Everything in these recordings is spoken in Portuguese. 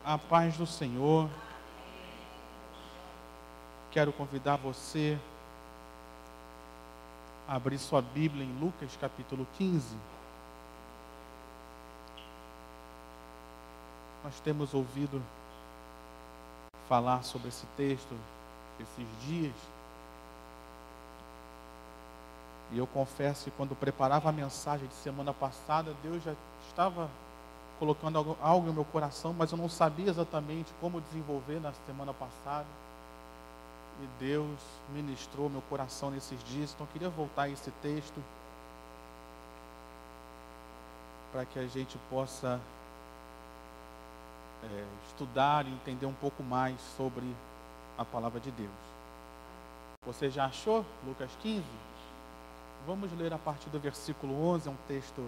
A paz do Senhor. Quero convidar você a abrir sua Bíblia em Lucas capítulo 15. Nós temos ouvido falar sobre esse texto esses dias. E eu confesso que quando preparava a mensagem de semana passada, Deus já estava colocando algo no meu coração, mas eu não sabia exatamente como desenvolver na semana passada. E Deus ministrou meu coração nesses dias, então eu queria voltar a esse texto para que a gente possa estudar e entender um pouco mais sobre a palavra de Deus. Você já achou Lucas 15? Vamos ler a partir do versículo 11, é um texto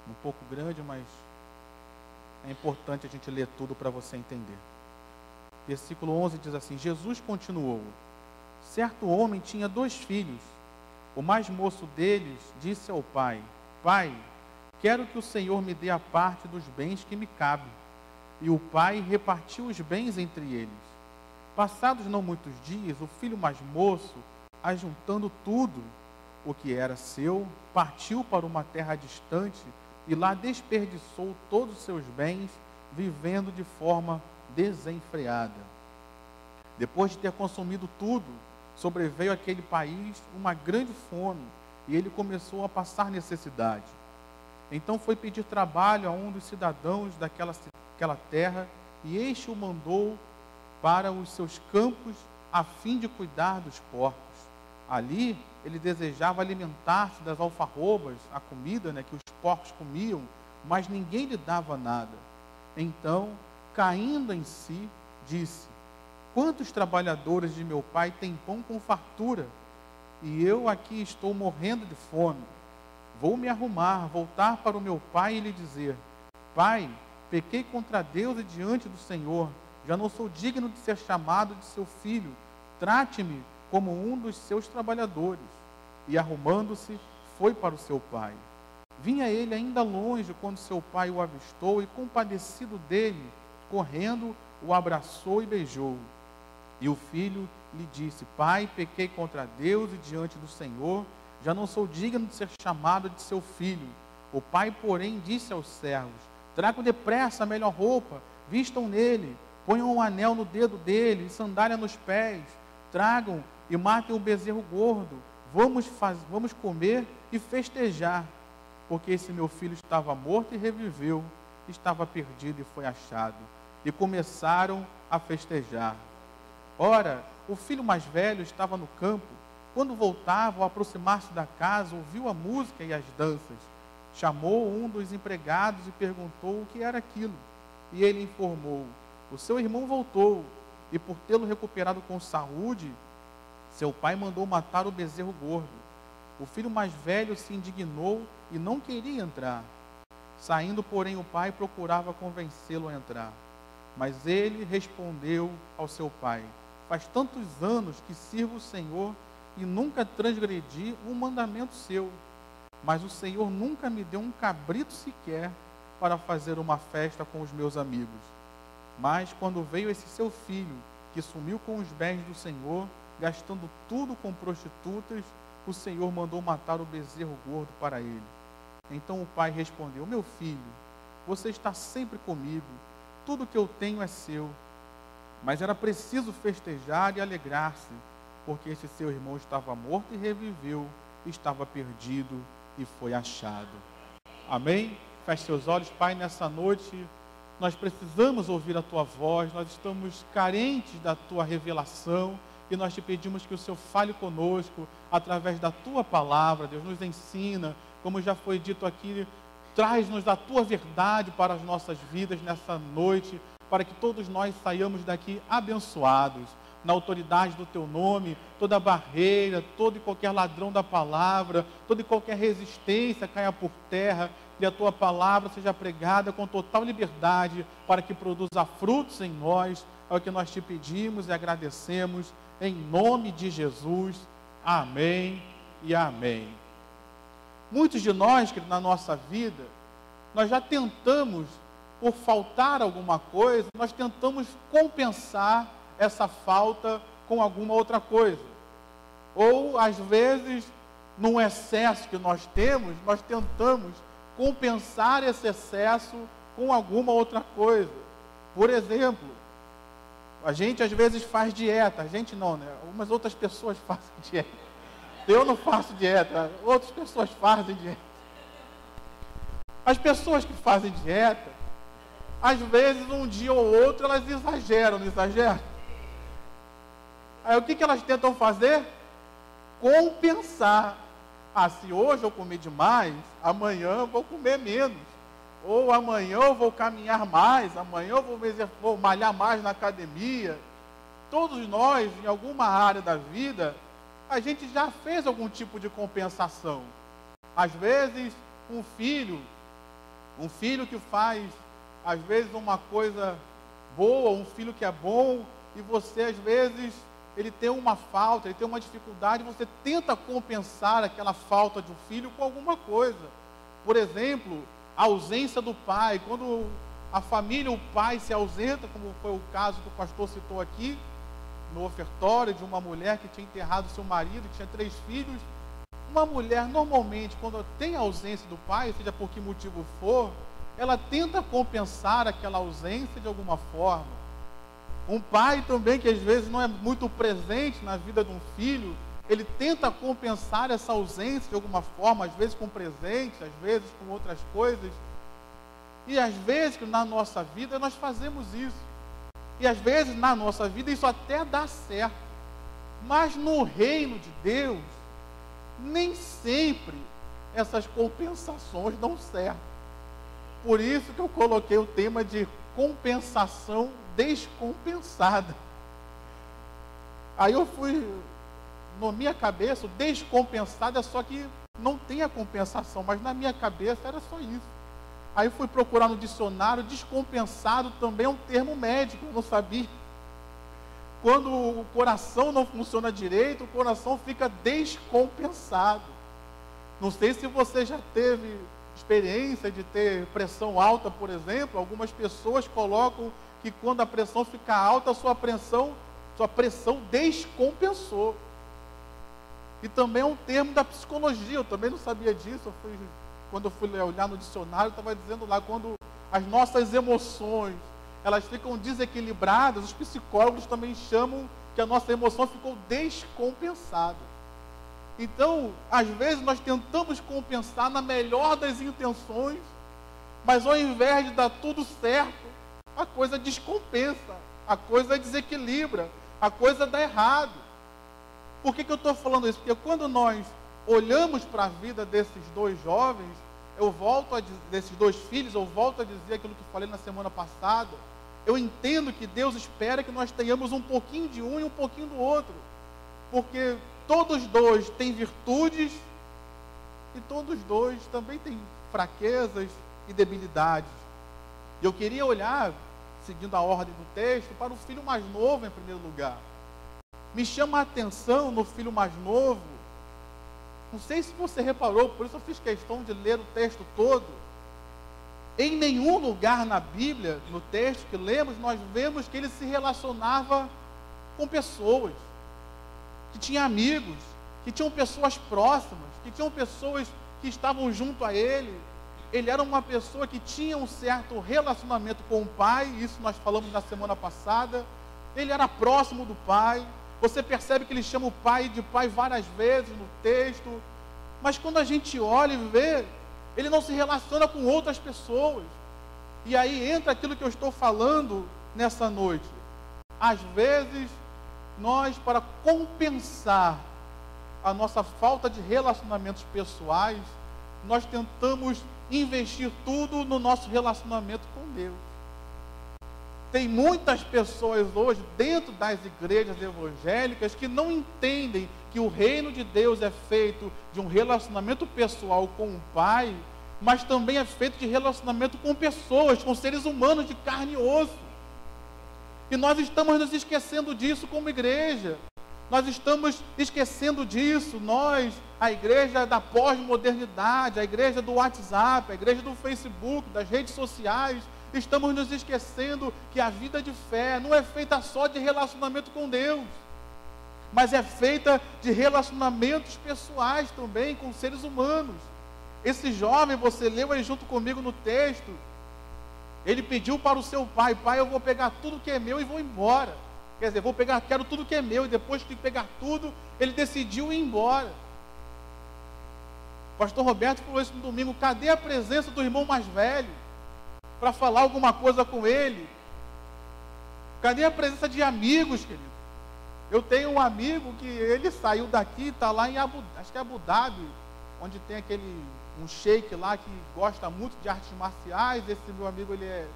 um pouco grande, mas é importante a gente ler tudo para você entender. Versículo 11 diz assim: Jesus continuou: certo homem tinha 2 filhos. O mais moço deles disse ao pai: Pai, quero que o Senhor me dê a parte dos bens que me cabe. E o pai repartiu os bens entre eles. Passados não muitos dias, o filho mais moço, ajuntando tudo o que era seu, partiu para uma terra distante e lá desperdiçou todos os seus bens, vivendo de forma desenfreada. Depois de ter consumido tudo, sobreveio àquele país uma grande fome e ele começou a passar necessidade. Então foi pedir trabalho a um dos cidadãos daquela terra, e este o mandou para os seus campos a fim de cuidar dos porcos. Ali ele desejava alimentar-se das alfarrobas, a comida que os porcos comiam, mas ninguém lhe dava nada. Então, caindo em si, disse: quantos trabalhadores de meu pai têm pão com fartura, e eu aqui estou morrendo de fome. Vou me arrumar, voltar para o meu pai e lhe dizer: Pai, pequei contra Deus e diante do Senhor, já não sou digno de ser chamado de seu filho, trate-me como um dos seus trabalhadores. E arrumando-se, foi para o seu pai. Vinha ele ainda longe quando seu pai o avistou e, compadecido dele, correndo, o abraçou e beijou. E o filho lhe disse: Pai, pequei contra Deus e diante do Senhor, já não sou digno de ser chamado de seu filho. O pai, porém, disse aos servos: tragam depressa a melhor roupa, vistam nele, ponham um anel no dedo dele e sandália nos pés. Tragam e matem o bezerro gordo. Vamos comer e festejar, porque esse meu filho estava morto e reviveu, estava perdido e foi achado. E começaram a festejar. Ora, o filho mais velho estava no campo. Quando voltava, ao aproximar-se da casa, ouviu a música e as danças. Chamou um dos empregados e perguntou o que era aquilo. E ele informou: o seu irmão voltou, e por tê-lo recuperado com saúde, seu pai mandou matar o bezerro gordo. O filho mais velho se indignou e não queria entrar. Saindo, porém, o pai procurava convencê-lo a entrar. Mas ele respondeu ao seu pai: faz tantos anos que sirvo o Senhor e nunca transgredi um mandamento seu. Mas o Senhor nunca me deu um cabrito sequer para fazer uma festa com os meus amigos. Mas quando veio esse seu filho, que sumiu com os bens do Senhor, gastando tudo com prostitutas, o Senhor mandou matar o bezerro gordo para ele. Então o pai respondeu: meu filho, você está sempre comigo, tudo que eu tenho é seu. Mas era preciso festejar e alegrar-se, porque esse seu irmão estava morto e reviveu, estava perdido e foi achado. Amém? Feche seus olhos. Pai, nessa noite nós precisamos ouvir a tua voz, nós estamos carentes da tua revelação, e nós te pedimos que o Senhor fale conosco através da tua palavra. Deus, nos ensina, como já foi dito aqui, traz-nos a tua verdade para as nossas vidas nessa noite, para que todos nós saiamos daqui abençoados, na autoridade do teu nome. Toda barreira, todo e qualquer ladrão da palavra, toda e qualquer resistência caia por terra, e a tua palavra seja pregada com total liberdade, para que produza frutos em nós. É o que nós te pedimos e agradecemos, em nome de Jesus. Amém e amém. Muitos de nós, que na nossa vida, nós já tentamos por faltar alguma coisa, nós tentamos compensar essa falta com alguma outra coisa. Ou, às vezes, num excesso que nós temos, nós tentamos compensar esse excesso com alguma outra coisa. Por exemplo, a gente às vezes faz dieta. A gente não, né? Algumas outras pessoas fazem dieta. Eu não faço dieta, outras pessoas fazem dieta. As pessoas que fazem dieta, às vezes um dia ou outro elas exageram, não exageram? Aí o que elas tentam fazer? Compensar. Ah, se hoje eu comer demais, amanhã eu vou comer menos. Ou amanhã eu vou caminhar mais, amanhã eu vou malhar mais na academia. Todos nós, em alguma área da vida, a gente já fez algum tipo de compensação. Às vezes, um filho que faz, às vezes, uma coisa boa, um filho que é bom, e você, às vezes, ele tem uma falta, ele tem uma dificuldade, você tenta compensar aquela falta de um filho com alguma coisa. Por exemplo, a ausência do pai. Quando a família, o pai se ausenta, como foi o caso que o pastor citou aqui, no ofertório de uma mulher que tinha enterrado seu marido, que tinha 3 filhos. Uma mulher, normalmente, quando tem a ausência do pai, seja por que motivo for, ela tenta compensar aquela ausência de alguma forma. Um pai também, que às vezes não é muito presente na vida de um filho, ele tenta compensar essa ausência de alguma forma, às vezes com presentes, às vezes com outras coisas. E às vezes na nossa vida nós fazemos isso. E às vezes na nossa vida isso até dá certo. Mas no reino de Deus, nem sempre essas compensações dão certo. Por isso que eu coloquei o tema de compensação descompensada. Aí eu fui, na minha cabeça, o descompensado é só que não tem a compensação, mas na minha cabeça era só isso. Aí fui procurar no dicionário, descompensado também é um termo médico, eu não sabia. Quando o coração não funciona direito, o coração fica descompensado. Não sei se você já teve experiência de ter pressão alta, por exemplo. Algumas pessoas colocam que quando a pressão fica alta, sua pressão descompensou. E também é um termo da psicologia, eu também não sabia disso. Quando eu fui olhar no dicionário, estava dizendo lá, quando as nossas emoções, elas ficam desequilibradas, os psicólogos também chamam que a nossa emoção ficou descompensada. Então, às vezes nós tentamos compensar na melhor das intenções, mas ao invés de dar tudo certo, a coisa descompensa, a coisa desequilibra, a coisa dá errado. Por que eu estou falando isso? Porque quando nós olhamos para a vida desses 2 jovens, desses 2 filhos, eu volto a dizer aquilo que falei na semana passada, eu entendo que Deus espera que nós tenhamos um pouquinho de um e um pouquinho do outro, porque todos 2 têm virtudes e todos 2 também têm fraquezas e debilidades. E eu queria olhar, seguindo a ordem do texto, para o filho mais novo em primeiro lugar. Me chama a atenção no filho mais novo, não sei se você reparou, por isso eu fiz questão de ler o texto todo. Em nenhum lugar na Bíblia, no texto que lemos, nós vemos que ele se relacionava com pessoas, que tinha amigos, que tinham pessoas próximas, que tinham pessoas que estavam junto a ele. Ele era uma pessoa que tinha um certo relacionamento com o pai, isso nós falamos na semana passada. Ele era próximo do pai. Você percebe que ele chama o pai de pai várias vezes no texto, mas quando a gente olha e vê, ele não se relaciona com outras pessoas. E aí entra aquilo que eu estou falando nessa noite. Às vezes, nós, para compensar a nossa falta de relacionamentos pessoais, nós tentamos investir tudo no nosso relacionamento com Deus. Tem muitas pessoas hoje dentro das igrejas evangélicas que não entendem que o reino de Deus é feito de um relacionamento pessoal com o Pai, mas também é feito de relacionamento com pessoas, com seres humanos de carne e osso. E nós estamos nos esquecendo disso como igreja. Nós estamos esquecendo disso, nós, a igreja da pós-modernidade, a igreja do WhatsApp, a igreja do Facebook, das redes sociais. estamos nos esquecendo que a vida de fé não é feita só de relacionamento com Deus, mas é feita de relacionamentos pessoais também com seres humanos. Esse jovem, você leu aí junto comigo no texto, ele pediu para o seu pai: pai, eu vou pegar tudo que é meu e vou embora. Quer dizer, quero tudo que é meu, e depois de pegar tudo, ele decidiu ir embora. O pastor Roberto falou isso no domingo: cadê a presença do irmão mais velho para falar alguma coisa com ele? Cadê a presença de amigos, querido? Eu tenho um amigo que ele saiu daqui, está lá em Abu Dhabi, onde tem um sheik lá que gosta muito de artes marciais. Esse meu amigo, ele é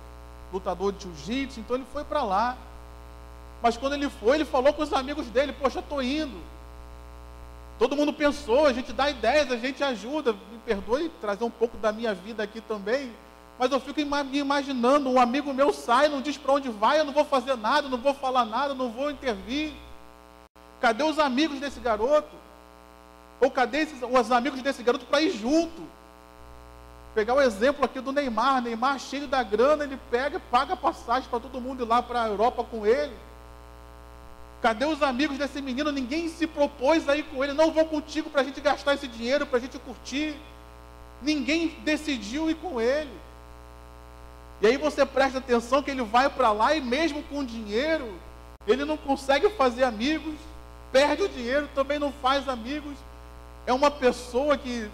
lutador de jiu-jitsu, então ele foi para lá. Mas quando ele foi, ele falou com os amigos dele: poxa, eu estou indo. Todo mundo pensou, a gente dá ideias, a gente ajuda. Me perdoe trazer um pouco da minha vida aqui também, mas eu fico me imaginando, um amigo meu sai, não diz para onde vai, eu não vou fazer nada, não vou falar nada, não vou intervir. Cadê os amigos desse garoto? Ou cadê os amigos desse garoto para ir junto? Pegar o exemplo aqui do Neymar. Neymar, cheio da grana, ele pega e paga passagem para todo mundo ir lá para a Europa com ele. Cadê os amigos desse menino? Ninguém se propôs a ir com ele. Não vou contigo para a gente gastar esse dinheiro, para a gente curtir. Ninguém decidiu ir com ele. E aí você presta atenção que ele vai para lá e mesmo com dinheiro, ele não consegue fazer amigos, perde o dinheiro, também não faz amigos. É uma pessoa que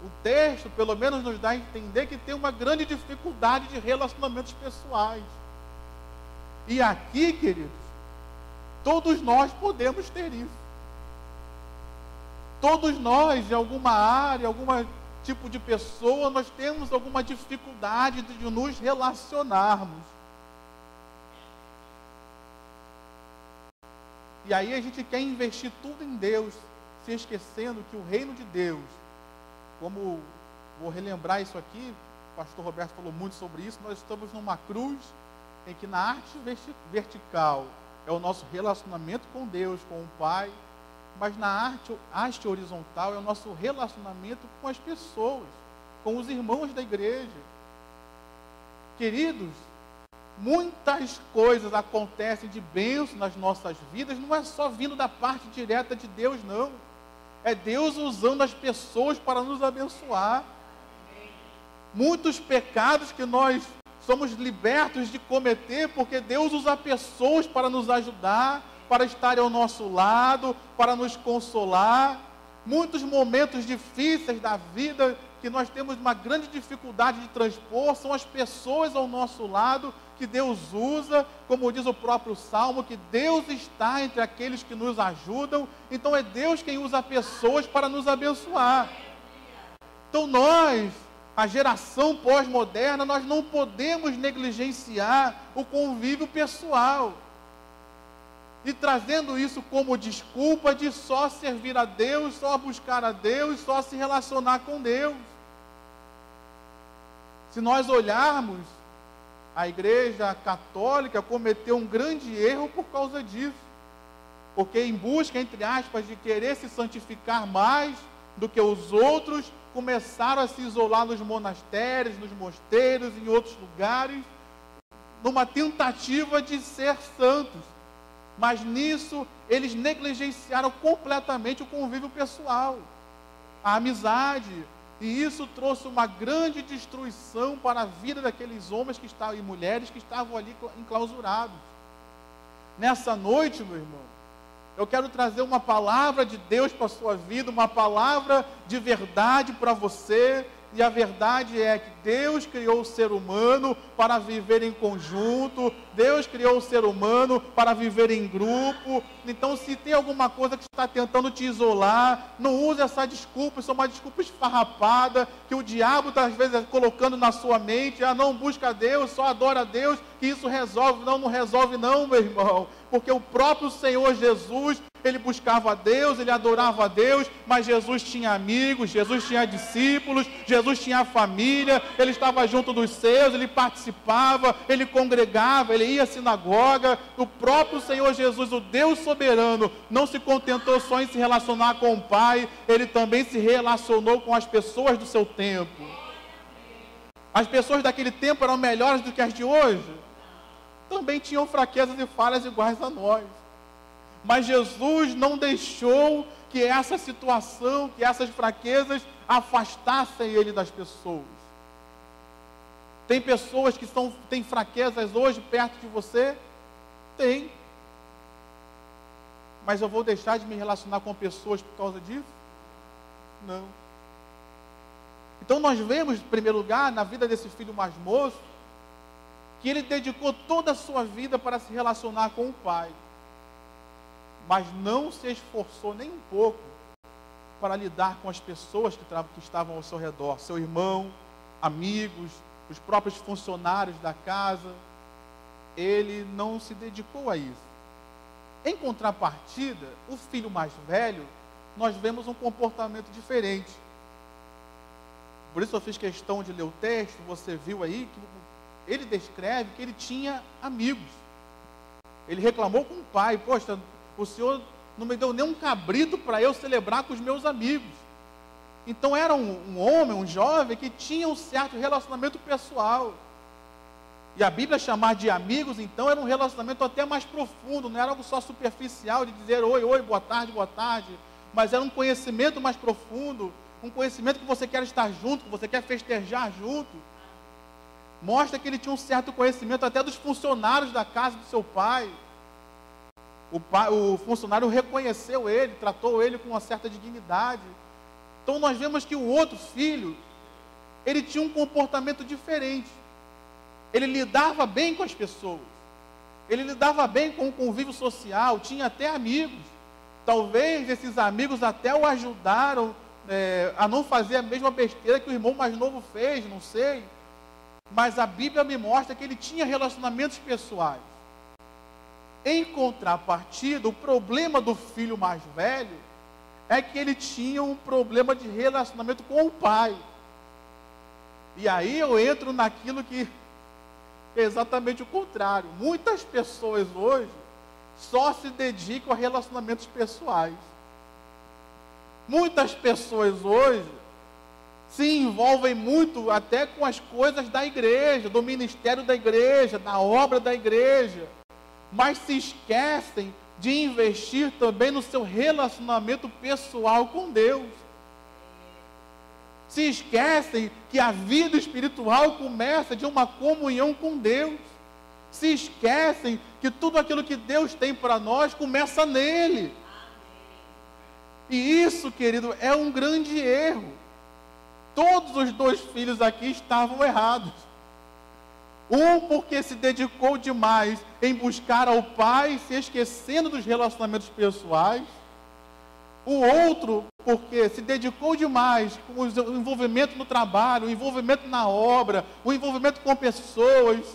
o texto, pelo menos, nos dá a entender que tem uma grande dificuldade de relacionamentos pessoais. E aqui, queridos, todos nós podemos ter isso. Todos nós, em alguma área, algum tipo de pessoa, nós temos alguma dificuldade de nos relacionarmos. E aí a gente quer investir tudo em Deus, se esquecendo que o reino de Deus, como vou relembrar isso aqui, o pastor Roberto falou muito sobre isso, nós estamos numa cruz em que na arte vertical é o nosso relacionamento com Deus, com o Pai, mas na haste horizontal é o nosso relacionamento com as pessoas, com os irmãos da igreja. Queridos, muitas coisas acontecem de bênção nas nossas vidas, não é só vindo da parte direta de Deus, não. É Deus usando as pessoas para nos abençoar. Muitos pecados que nós somos libertos de cometer, porque Deus usa pessoas para nos ajudar, para estarem ao nosso lado, para nos consolar. Muitos momentos difíceis da vida que nós temos uma grande dificuldade de transpor, são as pessoas ao nosso lado que Deus usa, como diz o próprio Salmo, que Deus está entre aqueles que nos ajudam. Então é Deus quem usa pessoas para nos abençoar. Então nós, a geração pós-moderna, nós não podemos negligenciar o convívio pessoal. E trazendo isso como desculpa de só servir a Deus, só buscar a Deus, só se relacionar com Deus. Se nós olharmos, a Igreja Católica cometeu um grande erro por causa disso. Porque em busca, entre aspas, de querer se santificar mais do que os outros, começaram a se isolar nos monastérios, nos mosteiros, em outros lugares, numa tentativa de ser santos. Mas nisso, eles negligenciaram completamente o convívio pessoal, a amizade. E isso trouxe uma grande destruição para a vida daqueles homens que estavam, e mulheres que estavam ali enclausurados. Nessa noite, meu irmão, eu quero trazer uma palavra de Deus para a sua vida, uma palavra de verdade para você. E a verdade é que Deus criou o ser humano para viver em conjunto, Deus criou o ser humano para viver em grupo. Então, se tem alguma coisa que está tentando te isolar, não use essa desculpa, isso é uma desculpa esfarrapada, que o diabo está às vezes colocando na sua mente: não busca a Deus, só adora a Deus, que isso resolve. Não, não resolve não, meu irmão, porque o próprio Senhor Jesus, ele buscava a Deus, ele adorava a Deus, mas Jesus tinha amigos, Jesus tinha discípulos, Jesus tinha família, ele estava junto dos seus, ele participava, ele congregava, ele ia à sinagoga. O próprio Senhor Jesus, o Deus soberano, não se contentou só em se relacionar com o Pai, ele também se relacionou com as pessoas do seu tempo. As pessoas daquele tempo eram melhores do que as de hoje? Também tinham fraquezas e falhas iguais a nós. Mas Jesus não deixou que essa situação, que essas fraquezas afastassem ele das pessoas. Tem pessoas que têm fraquezas hoje perto de você? Tem. Mas eu vou deixar de me relacionar com pessoas por causa disso? Não. Então nós vemos, em primeiro lugar, na vida desse filho mais moço, que ele dedicou toda a sua vida para se relacionar com o pai. Mas não se esforçou nem um pouco para lidar com as pessoas que estavam ao seu redor. Seu irmão, amigos, os próprios funcionários da casa. Ele não se dedicou a isso. Em contrapartida, o filho mais velho, nós vemos um comportamento diferente. Por isso eu fiz questão de ler o texto. Você viu aí que ele descreve que ele tinha amigos. Ele reclamou com o pai: poxa, o senhor não me deu nem um cabrito para eu celebrar com os meus amigos. Então era um homem, um jovem que tinha um certo relacionamento pessoal. E a Bíblia chamar de amigos, então, era um relacionamento até mais profundo, não era algo só superficial de dizer oi, oi, boa tarde, mas era um conhecimento mais profundo, um conhecimento que você quer estar junto, que você quer festejar junto. Mostra que ele tinha um certo conhecimento até dos funcionários da casa do seu pai. O funcionário reconheceu ele, tratou ele com uma certa dignidade. Então nós vemos que o outro filho, ele tinha um comportamento diferente. Ele lidava bem com as pessoas. Ele lidava bem com o convívio social, tinha até amigos. Talvez esses amigos até o ajudaram a não fazer a mesma besteira que o irmão mais novo fez, não sei. Mas a Bíblia me mostra que ele tinha relacionamentos pessoais. Em contrapartida, o problema do filho mais velho é que ele tinha um problema de relacionamento com o pai. E aí eu entro naquilo que é exatamente o contrário. Muitas pessoas hoje só se dedicam a relacionamentos pessoais. Muitas pessoas hoje se envolvem muito até com as coisas da igreja, do ministério da igreja, da obra da igreja, mas se esquecem de investir também no seu relacionamento pessoal com Deus. Se esquecem que a vida espiritual começa de uma comunhão com Deus. Se esquecem que tudo aquilo que Deus tem para nós começa nele. E isso, querido, é um grande erro. Todos os dois filhos aqui estavam errados. Um porque se dedicou demais em buscar ao pai, se esquecendo dos relacionamentos pessoais. O outro porque se dedicou demais com o envolvimento no trabalho, o envolvimento na obra, o envolvimento com pessoas,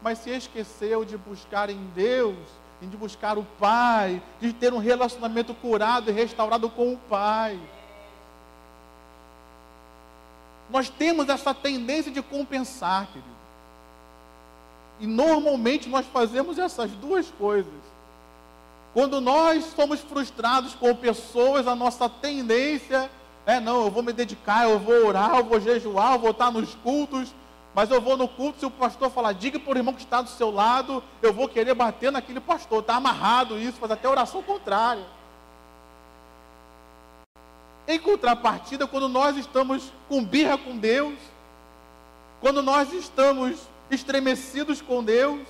mas se esqueceu de buscar em Deus, de buscar o pai, de ter um relacionamento curado e restaurado com o pai. Nós temos essa tendência de compensar, querido. E normalmente nós fazemos essas duas coisas. Quando nós somos frustrados com pessoas, a nossa tendência é: não, eu vou me dedicar, eu vou orar, eu vou jejuar, eu vou estar nos cultos, mas eu vou no culto, se o pastor falar, diga para o irmão que está do seu lado, eu vou querer bater naquele pastor. Está amarrado isso, faz até oração contrária. Em contrapartida, quando nós estamos com birra com Deus, quando nós estamos estremecidos com Deus,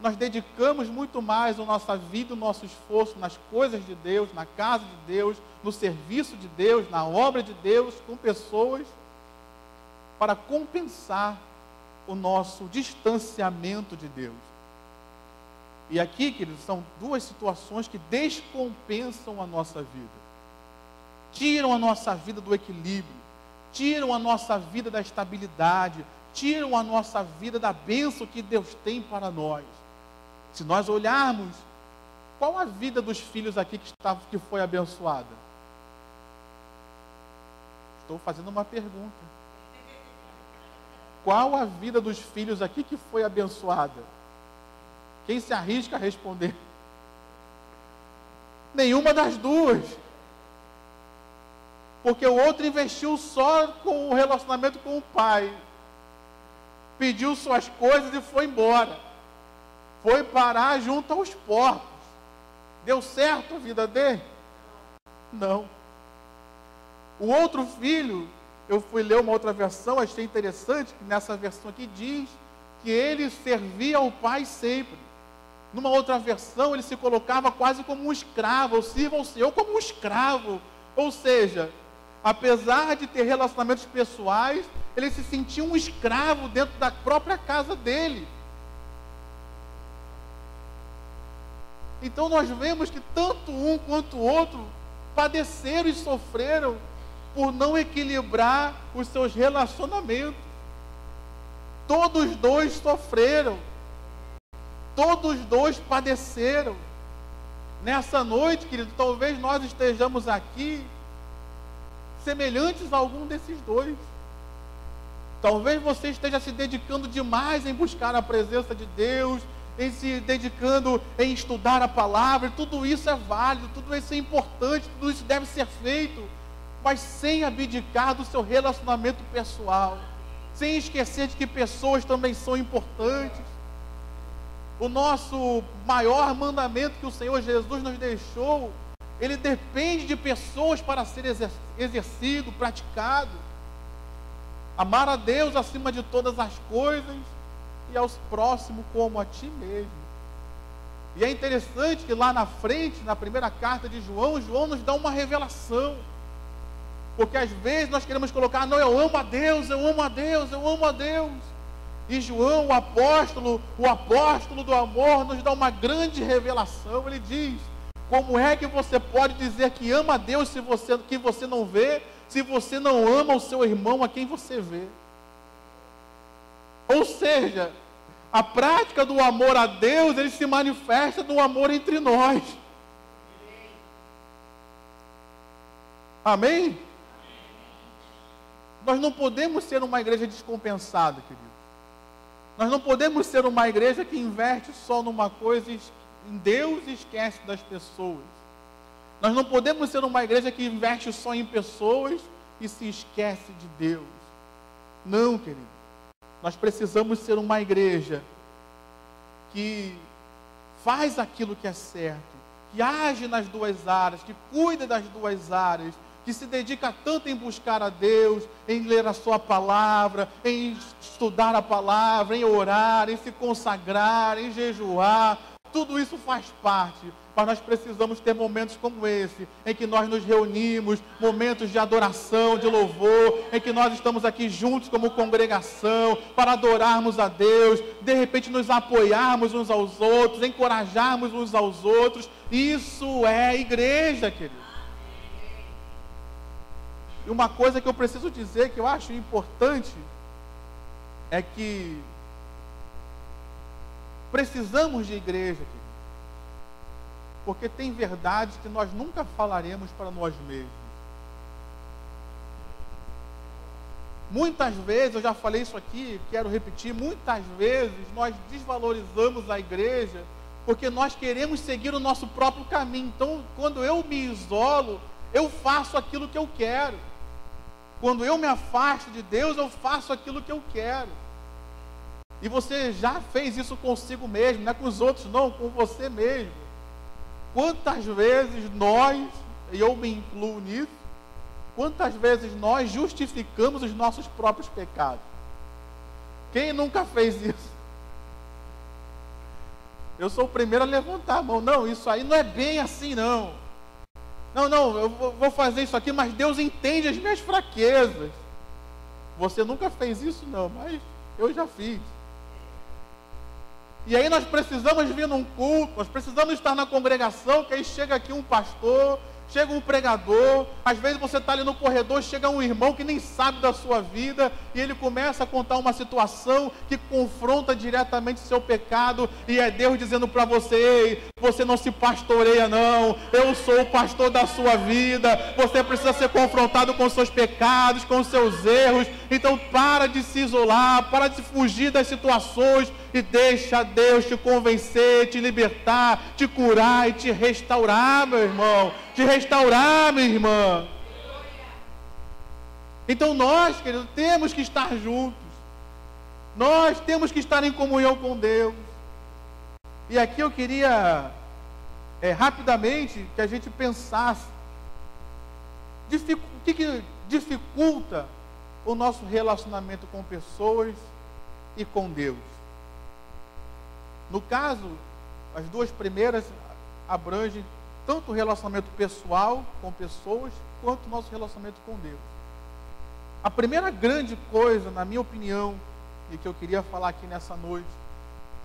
nós dedicamos muito mais a nossa vida, o nosso esforço nas coisas de Deus, na casa de Deus, no serviço de Deus, na obra de Deus, com pessoas, para compensar o nosso distanciamento de Deus. E aqui, queridos, são duas situações que descompensam a nossa vida. Tiram a nossa vida do equilíbrio, tiram a nossa vida da estabilidade, tiram a nossa vida da bênção que Deus tem para nós. Se nós olharmos, qual a vida dos filhos aqui que foi abençoada? Estou fazendo uma pergunta. Qual a vida dos filhos aqui que foi abençoada? Quem se arrisca a responder? Nenhuma das duas. Porque o outro investiu só com o relacionamento com o pai. pediu suas coisas e foi embora. Foi parar junto aos porcos. Deu certo a vida dele? Não. O outro filho, eu fui ler uma outra versão, achei interessante, que nessa versão aqui diz que ele servia ao pai sempre. Numa outra versão, ele se colocava quase como um escravo, ou sirva ao Senhor como um escravo. Ou seja, apesar de ter relacionamentos pessoais, ele se sentia um escravo dentro da própria casa dele. Então nós vemos que tanto um quanto o outro padeceram e sofreram por não equilibrar os seus relacionamentos. Todos dois sofreram. Todos dois padeceram. Nessa noite, querido, talvez nós estejamos aqui semelhantes a algum desses dois. Talvez você esteja se dedicando demais em buscar a presença de Deus, em se dedicando em estudar a palavra. Tudo isso é válido, tudo isso é importante, tudo isso deve ser feito, mas sem abdicar do seu relacionamento pessoal, sem esquecer de que pessoas também são importantes. O nosso maior mandamento que o Senhor Jesus nos deixou, ele depende de pessoas para ser exercido, praticado. Amar a Deus acima de todas as coisas e aos próximos como a ti mesmo. E é interessante que lá na frente, na primeira carta de João, João nos dá uma revelação. Porque às vezes nós queremos colocar, não, eu amo a Deus, eu amo a Deus, eu amo a Deus. E João, o apóstolo do amor, nos dá uma grande revelação. Ele diz: como é que você pode dizer que ama a Deus que você não vê, se você não ama o seu irmão a quem você vê? Ou seja, a prática do amor a Deus, ele se manifesta no amor entre nós. Amém? Nós não podemos ser uma igreja descompensada, querido. Nós não podemos ser uma igreja que investe só numa coisa em Deus e esquece das pessoas. Nós não podemos ser uma igreja que investe só em pessoas e se esquece de Deus. Não, querido. Nós precisamos ser uma igreja que faz aquilo que é certo, que age nas duas áreas, que cuida das duas áreas, que se dedica tanto em buscar a Deus, em ler a sua palavra, em estudar a palavra, em orar, em se consagrar, em jejuar. Tudo isso faz parte, mas nós precisamos ter momentos como esse, em que nós nos reunimos, momentos de adoração, de louvor, em que nós estamos aqui juntos como congregação, para adorarmos a Deus, de repente nos apoiarmos uns aos outros, encorajarmos uns aos outros. Isso é igreja, querido. E uma coisa que eu preciso dizer, que eu acho importante, é que precisamos de igreja, querido. Porque tem verdades que nós nunca falaremos para nós mesmos. Muitas vezes, eu já falei isso aqui, quero repetir, muitas vezes nós desvalorizamos a igreja porque nós queremos seguir o nosso próprio caminho. Então, quando eu me isolo, eu faço aquilo que eu quero. Quando eu me afasto de Deus, eu faço aquilo que eu quero. E você já fez isso consigo mesmo, não é com os outros não, com você mesmo. Quantas vezes nós, e eu me incluo nisso, quantas vezes nós justificamos os nossos próprios pecados? Quem nunca fez isso? Eu sou o primeiro a levantar a mão. Não, isso aí não é bem assim não. Não, eu vou fazer isso aqui, mas Deus entende as minhas fraquezas. Você nunca fez isso não, mas eu já fiz. E aí nós precisamos vir num culto, nós precisamos estar na congregação, que aí chega aqui um pastor, chega um pregador, às vezes você está ali no corredor, chega um irmão que nem sabe da sua vida, e ele começa a contar uma situação que confronta diretamente seu pecado, e é Deus dizendo para você: ei, você não se pastoreia não, eu sou o pastor da sua vida, você precisa ser confrontado com seus pecados, com seus erros, então para de se isolar, para de fugir das situações, e deixa Deus te convencer, te libertar, te curar e te restaurar, meu irmão, te restaurar, minha irmã. Então nós, queridos, temos que estar juntos. Nós temos que estar em comunhão com Deus. E aqui eu queria, rapidamente, que a gente pensasse, o que dificulta o nosso relacionamento com pessoas e com Deus. No caso, as duas primeiras abrangem tanto o relacionamento pessoal com pessoas, quanto o nosso relacionamento com Deus. A primeira grande coisa, na minha opinião, e que eu queria falar aqui nessa noite,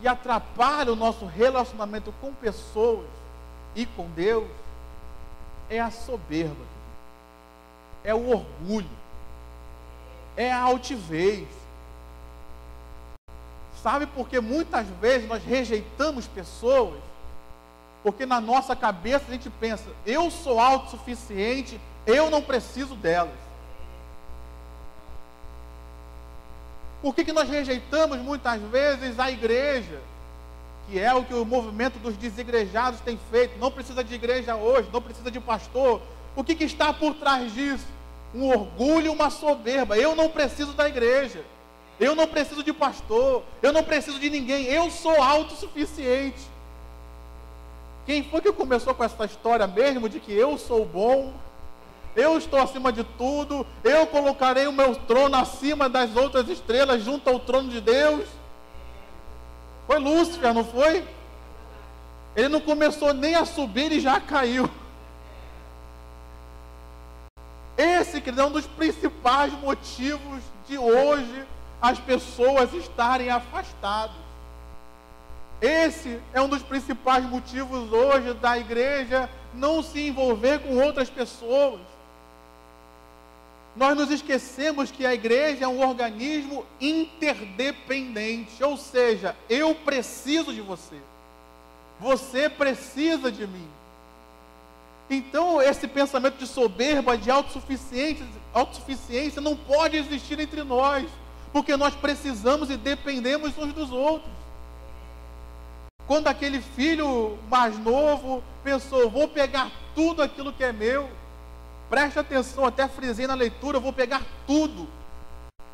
que atrapalha o nosso relacionamento com pessoas e com Deus, é a soberba, é o orgulho, é a altivez. Sabe por que muitas vezes nós rejeitamos pessoas? Porque na nossa cabeça a gente pensa, eu sou autossuficiente, eu não preciso delas. Por que nós rejeitamos muitas vezes a igreja? Que é o que o movimento dos desigrejados tem feito. Não precisa de igreja hoje, não precisa de pastor. O que está por trás disso? Um orgulho e uma soberba. Eu não preciso da igreja. Eu não preciso de pastor. Eu não preciso de ninguém. Eu sou autossuficiente. Quem foi que começou com essa história mesmo de que eu sou bom? Eu estou acima de tudo, eu colocarei o meu trono acima das outras estrelas, junto ao trono de Deus. Foi Lúcifer, não foi? Ele não começou nem a subir e já caiu. Esse que é um dos principais motivos de hoje as pessoas estarem afastadas. Esse é um dos principais motivos hoje da igreja não se envolver com outras pessoas. Nós nos esquecemos que a igreja é um organismo interdependente, ou seja, eu preciso de você, você precisa de mim. Então esse pensamento de soberba, de autossuficiência não pode existir entre nós, porque nós precisamos e dependemos uns dos outros. Quando aquele filho mais novo pensou, vou pegar tudo aquilo que é meu, preste atenção, até frisei na leitura, eu vou pegar tudo.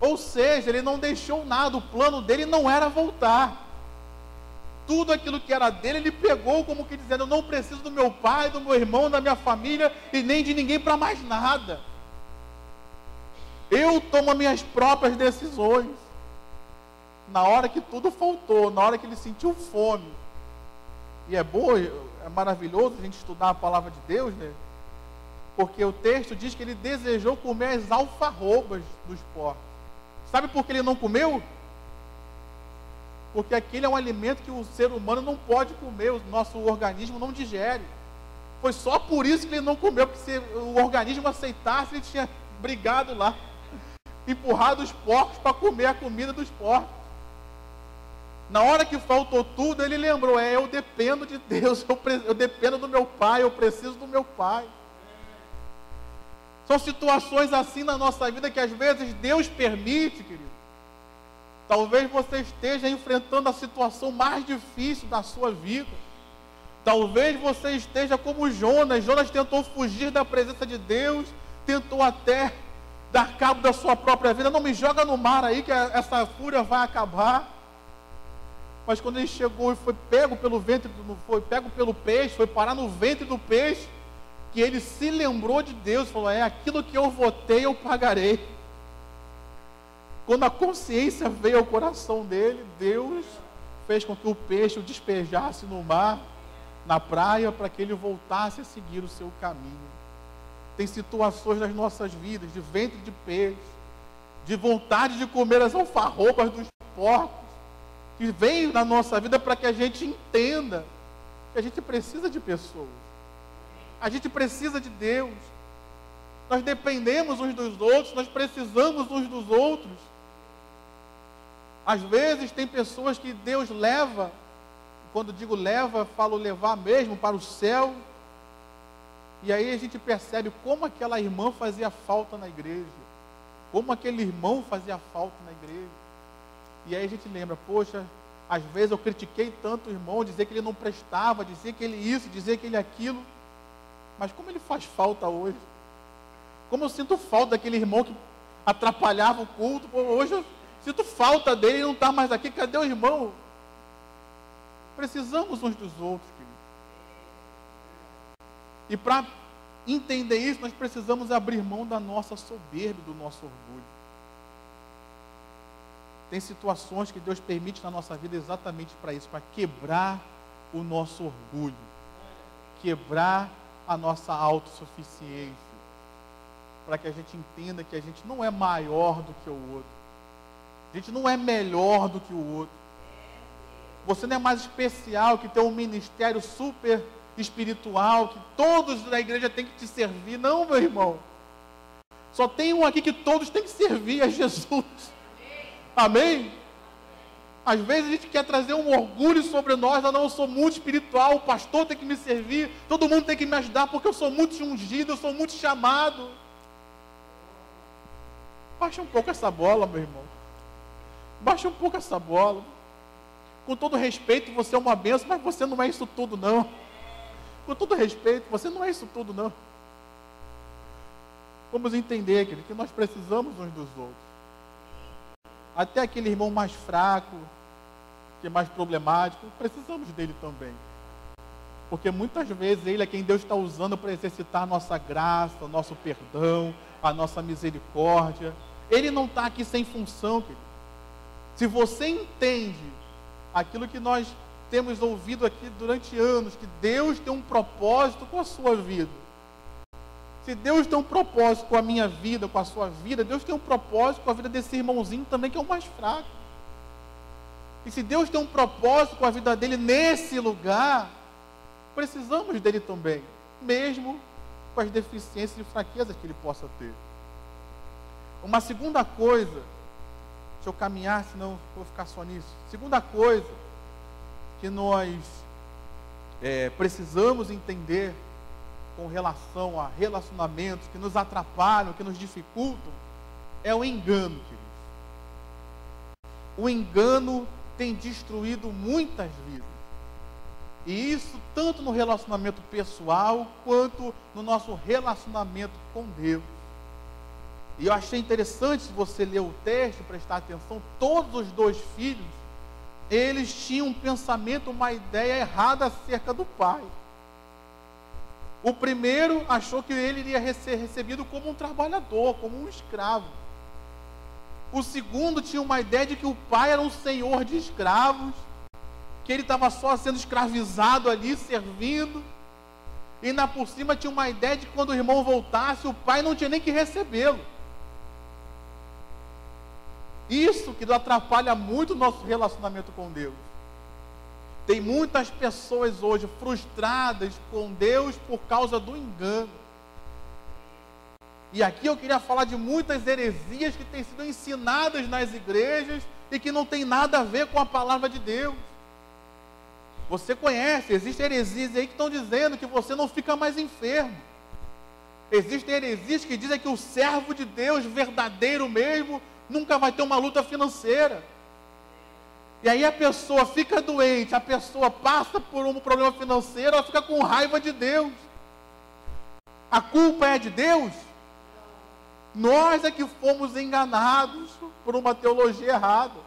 Ou seja, ele não deixou nada, o plano dele não era voltar. Tudo aquilo que era dele, ele pegou como que dizendo, eu não preciso do meu pai, do meu irmão, da minha família, e nem de ninguém para mais nada. Eu tomo as minhas próprias decisões. Na hora que tudo faltou, na hora que ele sentiu fome. E é bom, é maravilhoso a gente estudar a palavra de Deus, né? Porque o texto diz que ele desejou comer as alfarrobas dos porcos. Sabe por que ele não comeu? Porque aquele é um alimento que o ser humano não pode comer, o nosso organismo não digere. Foi só por isso que ele não comeu, porque se o organismo aceitasse, ele tinha brigado lá, empurrado os porcos para comer a comida dos porcos. Na hora que faltou tudo, ele lembrou, eu dependo de Deus, eu dependo do meu pai, eu preciso do meu pai. São situações assim na nossa vida que às vezes Deus permite, querido. Talvez você esteja enfrentando a situação mais difícil da sua vida. Talvez você esteja como Jonas. Jonas tentou fugir da presença de Deus, tentou até dar cabo da sua própria vida. Não me joga no mar aí que essa fúria vai acabar. Mas quando ele chegou e foi pego pelo ventre, foi pego pelo peixe, foi parar no ventre do peixe, que ele se lembrou de Deus, falou, aquilo que eu votei, eu pagarei. Quando a consciência veio ao coração dele, Deus fez com que o peixe o despejasse no mar, na praia, para que ele voltasse a seguir o seu caminho. Tem situações nas nossas vidas, de ventre de peixe, de vontade de comer as alfarrobas dos porcos, que vem na nossa vida para que a gente entenda que a gente precisa de pessoas. A gente precisa de Deus. Nós dependemos uns dos outros, nós precisamos uns dos outros. Às vezes tem pessoas que Deus leva, quando digo leva, falo levar mesmo para o céu. E aí a gente percebe como aquela irmã fazia falta na igreja, como aquele irmão fazia falta na igreja. E aí a gente lembra, poxa, às vezes eu critiquei tanto o irmão, dizer que ele não prestava, dizer que ele isso, dizer que ele aquilo. Mas como ele faz falta hoje? Como eu sinto falta daquele irmão que atrapalhava o culto. Hoje, Sinto falta dele, ele não está mais aqui. Cadê o irmão? Precisamos uns dos outros, querido. E para entender isso, nós precisamos abrir mão da nossa soberba, do nosso orgulho. Tem situações que Deus permite na nossa vida exatamente para isso, para quebrar o nosso orgulho, quebrar a nossa autossuficiência, para que a gente entenda que a gente não é maior do que o outro, a gente não é melhor do que o outro. Você não é mais especial, que tem um ministério super espiritual, que todos da igreja têm que te servir. Não, meu irmão. Só tem um aqui que todos têm que servir, é Jesus. Amém? Às vezes a gente quer trazer um orgulho sobre nós. Não, eu sou muito espiritual, o pastor tem que me servir, todo mundo tem que me ajudar, porque eu sou muito ungido, eu sou muito chamado. Baixa um pouco essa bola, meu irmão. Baixa um pouco essa bola. Com todo respeito, você é uma bênção, mas você não é isso tudo, não. Com todo respeito, você não é isso tudo, não. Vamos entender, querido, que nós precisamos uns dos outros. Até aquele irmão mais fraco, que é mais problemático, precisamos dele também. Porque muitas vezes ele é quem Deus está usando para exercitar a nossa graça, o nosso perdão, a nossa misericórdia. Ele não está aqui sem função, querido. Se você entende aquilo que nós temos ouvido aqui durante anos, que Deus tem um propósito com a sua vida. Se Deus tem um propósito com a minha vida, com a sua vida, Deus tem um propósito com a vida desse irmãozinho também, que é o mais fraco. E se Deus tem um propósito com a vida dele nesse lugar, precisamos dele também, mesmo com as deficiências e fraquezas que ele possa ter. Uma segunda coisa, deixa eu caminhar, senão vou ficar só nisso. Segunda coisa que nós precisamos entender com relação a relacionamentos que nos atrapalham, que nos dificultam, é o engano, queridos. O engano tem destruído muitas vidas. E isso tanto no relacionamento pessoal, quanto no nosso relacionamento com Deus. E eu achei interessante, se você ler o texto, prestar atenção, todos os dois filhos, eles tinham um pensamento, uma ideia errada acerca do pai. O primeiro achou que ele iria ser recebido como um trabalhador, como um escravo. O segundo tinha uma ideia de que o pai era um senhor de escravos, que ele estava só sendo escravizado ali, servindo. E ainda por cima tinha uma ideia de que quando o irmão voltasse, o pai não tinha nem que recebê-lo. Isso que atrapalha muito o nosso relacionamento com Deus. Tem muitas pessoas hoje frustradas com Deus por causa do engano. E aqui eu queria falar de muitas heresias que têm sido ensinadas nas igrejas e que não tem nada a ver com a palavra de Deus. Você conhece, existem heresias aí que estão dizendo que você não fica mais enfermo. Existem heresias que dizem que o servo de Deus verdadeiro mesmo nunca vai ter uma luta financeira. E aí a pessoa fica doente, a pessoa passa por um problema financeiro, ela fica com raiva de Deus. A culpa é de Deus? Nós é que fomos enganados por uma teologia errada.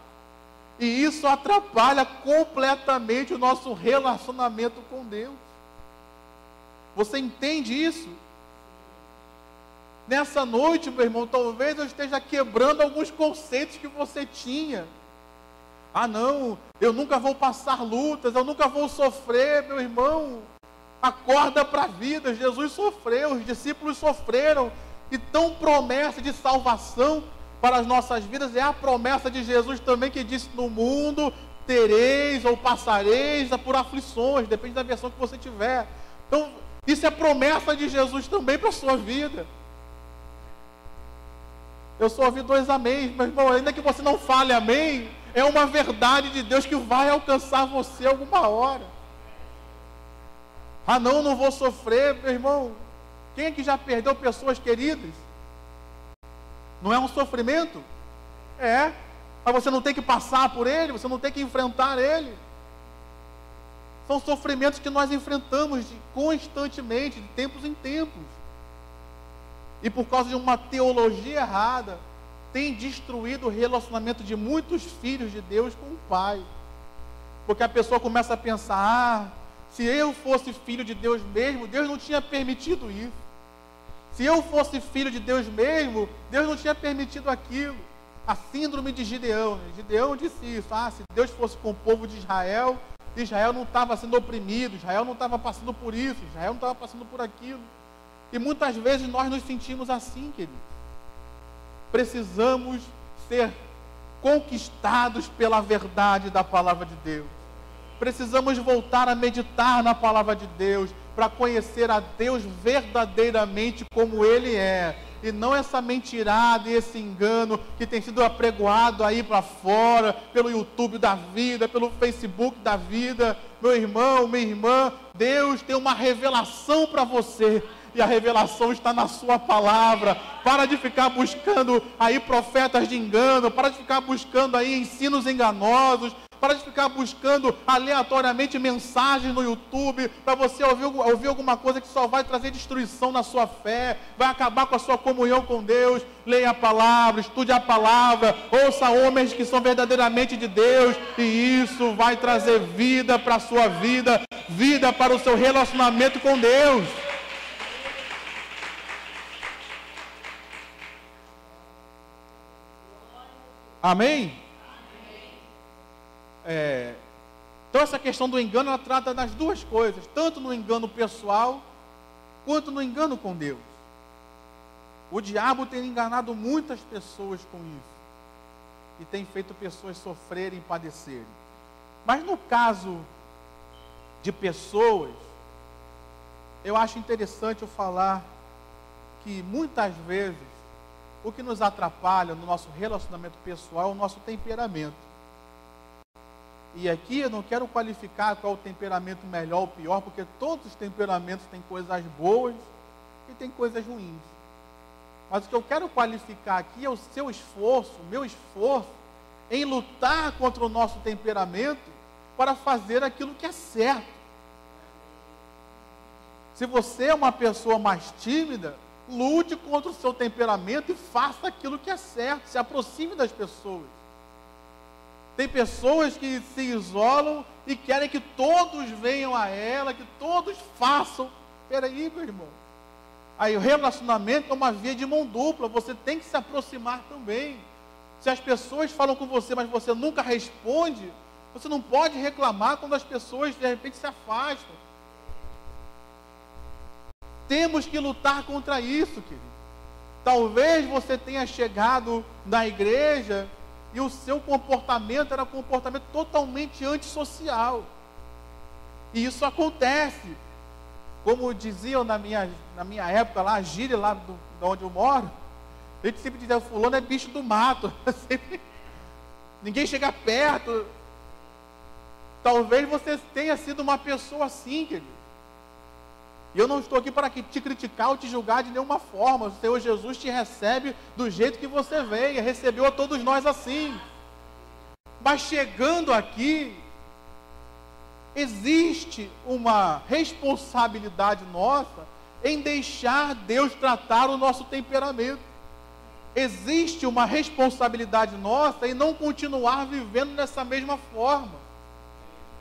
E isso atrapalha completamente o nosso relacionamento com Deus. Você entende isso? Nessa noite, meu irmão, talvez eu esteja quebrando alguns conceitos que você tinha. Ah, não, eu nunca vou passar lutas, eu nunca vou sofrer, meu irmão. Acorda para a vida, Jesus sofreu, os discípulos sofreram. Então, promessa de salvação para as nossas vidas é a promessa de Jesus também, que disse: no mundo tereis ou passareis por aflições, depende da versão que você tiver. Então, isso é promessa de Jesus também para a sua vida. Eu só ouvi 2 amém, meu irmão, ainda que você não fale amém, é uma verdade de Deus que vai alcançar você alguma hora. Ah, não vou sofrer, meu irmão. Quem é que já perdeu pessoas queridas? Não é um sofrimento? É. Mas você não tem que passar por ele, você não tem que enfrentar ele. São sofrimentos que nós enfrentamos constantemente, de tempos em tempos. E por causa de uma teologia errada, tem destruído o relacionamento de muitos filhos de Deus com o Pai. Porque a pessoa começa a pensar, se eu fosse filho de Deus mesmo, Deus não tinha permitido isso. Se eu fosse filho de Deus mesmo, Deus não tinha permitido aquilo. A síndrome de Gideão. Gideão disse isso. Se Deus fosse com o povo de Israel, Israel não estava sendo oprimido, Israel não estava passando por isso, Israel não estava passando por aquilo. E muitas vezes nós nos sentimos assim, queridos. Precisamos ser conquistados pela verdade da palavra de Deus. Precisamos voltar a meditar na palavra de Deus, para conhecer a Deus verdadeiramente como Ele é, e não essa mentirada e esse engano que tem sido apregoado aí para fora, pelo YouTube da vida, pelo Facebook da vida. Meu irmão, minha irmã, Deus tem uma revelação para você, e a revelação está na sua palavra. Para de ficar buscando aí profetas de engano, para de ficar buscando aí ensinos enganosos, para de ficar buscando aleatoriamente mensagens no YouTube, para você ouvir alguma coisa que só vai trazer destruição na sua fé, vai acabar com a sua comunhão com Deus. Leia a palavra, estude a palavra, ouça homens que são verdadeiramente de Deus, e isso vai trazer vida para a sua vida, vida para o seu relacionamento com Deus. Amém? Então essa questão do engano, ela trata das duas coisas, tanto no engano pessoal, quanto no engano com Deus. O diabo tem enganado muitas pessoas com isso, e tem feito pessoas sofrerem e padecerem. Mas no caso de pessoas, eu acho interessante eu falar que muitas vezes o que nos atrapalha no nosso relacionamento pessoal é o nosso temperamento. E aqui eu não quero qualificar qual é o temperamento melhor ou pior, porque todos os temperamentos têm coisas boas e têm coisas ruins. Mas o que eu quero qualificar aqui é o seu esforço, o meu esforço, em lutar contra o nosso temperamento para fazer aquilo que é certo. Se você é uma pessoa mais tímida, lute contra o seu temperamento e faça aquilo que é certo, se aproxime das pessoas. Tem pessoas que se isolam e querem que todos venham a ela, que todos façam. Peraí, meu irmão. Aí o relacionamento é uma via de mão dupla, você tem que se aproximar também. Se as pessoas falam com você, mas você nunca responde, você não pode reclamar quando as pessoas de repente se afastam. Temos que lutar contra isso, querido. Talvez você tenha chegado na igreja e o seu comportamento era um comportamento totalmente antissocial. E isso acontece. Como diziam na minha época lá, a gíria lá de onde eu moro, a gente sempre dizia, fulano é bicho do mato. Ninguém chega perto. Talvez você tenha sido uma pessoa assim, querido. E eu não estou aqui para te criticar ou te julgar de nenhuma forma. O Senhor Jesus te recebe do jeito que você veio, recebeu a todos nós assim. Mas chegando aqui, existe uma responsabilidade nossa em deixar Deus tratar o nosso temperamento. Existe uma responsabilidade nossa em não continuar vivendo dessa mesma forma.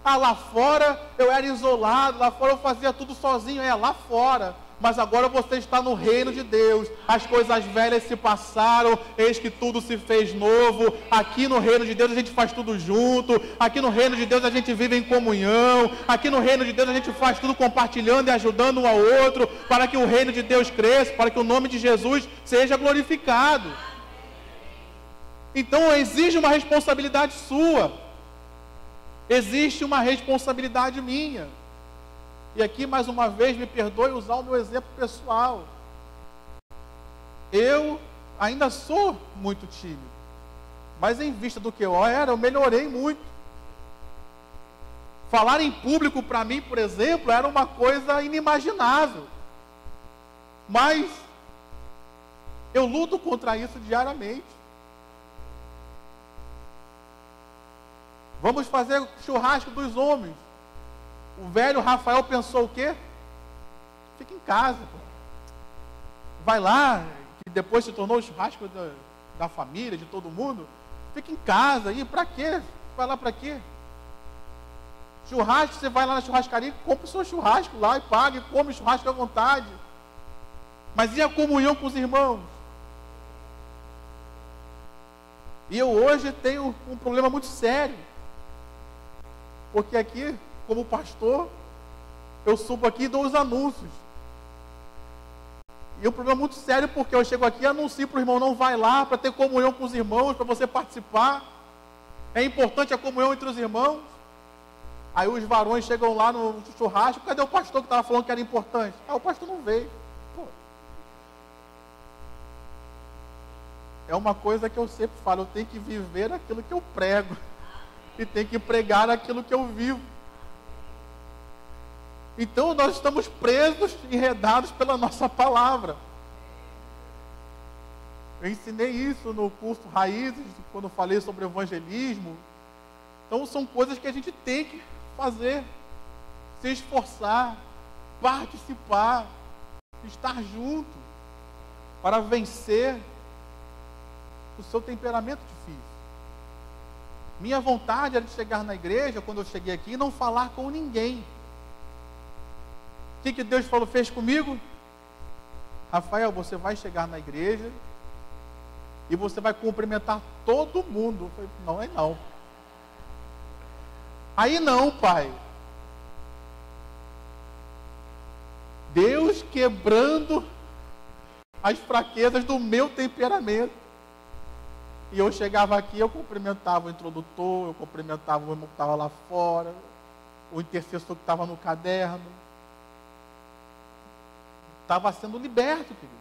Lá fora eu era isolado, lá fora eu fazia tudo sozinho, lá fora. Mas agora você está no reino de Deus. As coisas velhas se passaram, eis que tudo se fez novo. Aqui no reino de Deus a gente faz tudo junto. Aqui no reino de Deus a gente vive em comunhão. Aqui no reino de Deus a gente faz tudo compartilhando e ajudando um ao outro, para que o reino de Deus cresça, para que o nome de Jesus seja glorificado. Então exige uma responsabilidade sua. Existe uma responsabilidade minha. E aqui, mais uma vez, me perdoe usar o meu exemplo pessoal. Eu ainda sou muito tímido. Mas em vista do que eu era, eu melhorei muito. Falar em público para mim, por exemplo, era uma coisa inimaginável. Mas eu luto contra isso diariamente. Vamos fazer churrasco dos homens. O velho Rafael pensou o quê? Fica em casa, pô. Vai lá, que depois se tornou o churrasco da família, de todo mundo, fica em casa. E para quê? Vai lá para quê? Churrasco, você vai lá na churrascaria, compra o seu churrasco lá e paga e come churrasco à vontade. Mas e a comunhão com os irmãos? E eu hoje tenho um problema muito sério. Porque aqui, como pastor, eu subo aqui e dou os anúncios. E o problema é muito sério porque eu chego aqui e anuncio para o irmão, não vai lá para ter comunhão com os irmãos, para você participar. É importante a comunhão entre os irmãos. Aí os varões chegam lá no churrasco, cadê o pastor que estava falando que era importante? Ah, o pastor não veio. Pô. É uma coisa que eu sempre falo, eu tenho que viver aquilo que eu prego. E tenho que pregar aquilo que eu vivo. Então nós estamos presos, enredados pela nossa palavra. Eu ensinei isso no curso Raízes, quando falei sobre evangelismo. Então são coisas que a gente tem que fazer, se esforçar, participar, estar junto, para vencer o seu temperamento difícil. Minha vontade era de chegar na igreja, quando eu cheguei aqui, e não falar com ninguém. O que Deus fez comigo? Rafael, você vai chegar na igreja e você vai cumprimentar todo mundo. Eu falei, não, aí não. Aí não, pai. Deus quebrando as fraquezas do meu temperamento. E eu chegava aqui, eu cumprimentava o introdutor, eu cumprimentava o irmão que estava lá fora, o intercessor que estava no caderno. Estava sendo liberto, querido.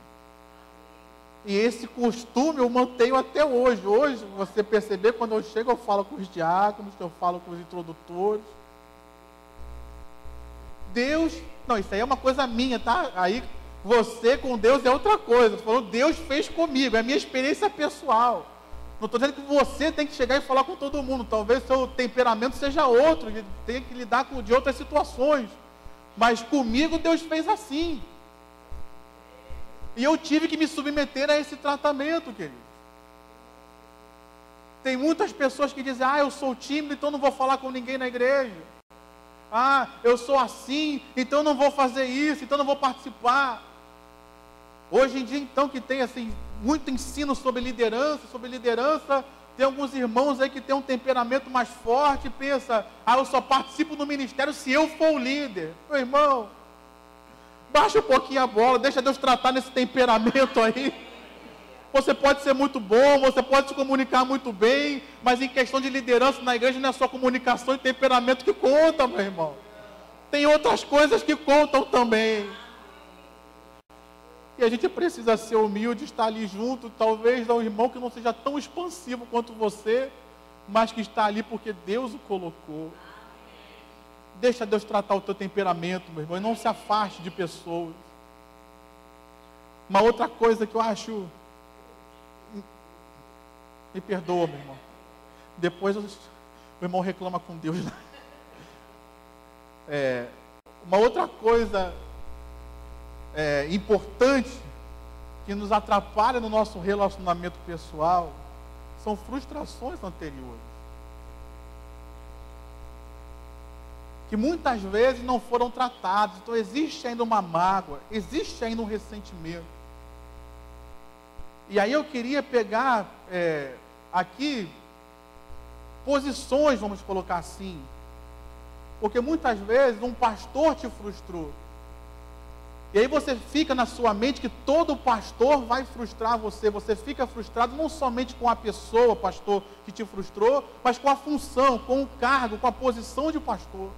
E esse costume eu mantenho até hoje. Hoje, você perceber, quando eu chego, eu falo com os diáconos, eu falo com os introdutores. Deus, não, isso aí é uma coisa minha, tá? Aí, você com Deus é outra coisa. Eu tô falando, Deus fez comigo, é a minha experiência pessoal. Não estou dizendo que você tem que chegar e falar com todo mundo. Talvez seu temperamento seja outro, tenha que lidar de outras situações. Mas comigo Deus fez assim. E eu tive que me submeter a esse tratamento, querido. Tem muitas pessoas que dizem, eu sou tímido, então não vou falar com ninguém na igreja. Eu sou assim, então não vou fazer isso, então não vou participar. Hoje em dia, então, que tem assim, muito ensino sobre liderança, tem alguns irmãos aí que tem um temperamento mais forte e pensa, eu só participo do ministério se eu for o líder. Meu irmão, baixa um pouquinho a bola, deixa Deus tratar nesse temperamento aí. Você pode ser muito bom, você pode se comunicar muito bem, mas em questão de liderança na igreja não é só comunicação e temperamento que conta, meu irmão. Tem outras coisas que contam também. E a gente precisa ser humilde, estar ali junto, talvez um irmão que não seja tão expansivo quanto você, mas que está ali porque Deus o colocou. Deixa Deus tratar o teu temperamento, meu irmão, e não se afaste de pessoas. Uma outra coisa que eu acho... Me perdoa, meu irmão. Depois o irmão reclama com Deus. Uma outra coisa importante que nos atrapalha no nosso relacionamento pessoal são frustrações anteriores. Que muitas vezes não foram tratadas. Então existe ainda uma mágoa, existe ainda um ressentimento. E aí eu queria pegar aqui posições, vamos colocar assim. Porque muitas vezes um pastor te frustrou. E aí você fica na sua mente que todo pastor vai frustrar você. Você fica frustrado não somente com a pessoa, pastor, que te frustrou, mas com a função, com o cargo, com a posição de pastor.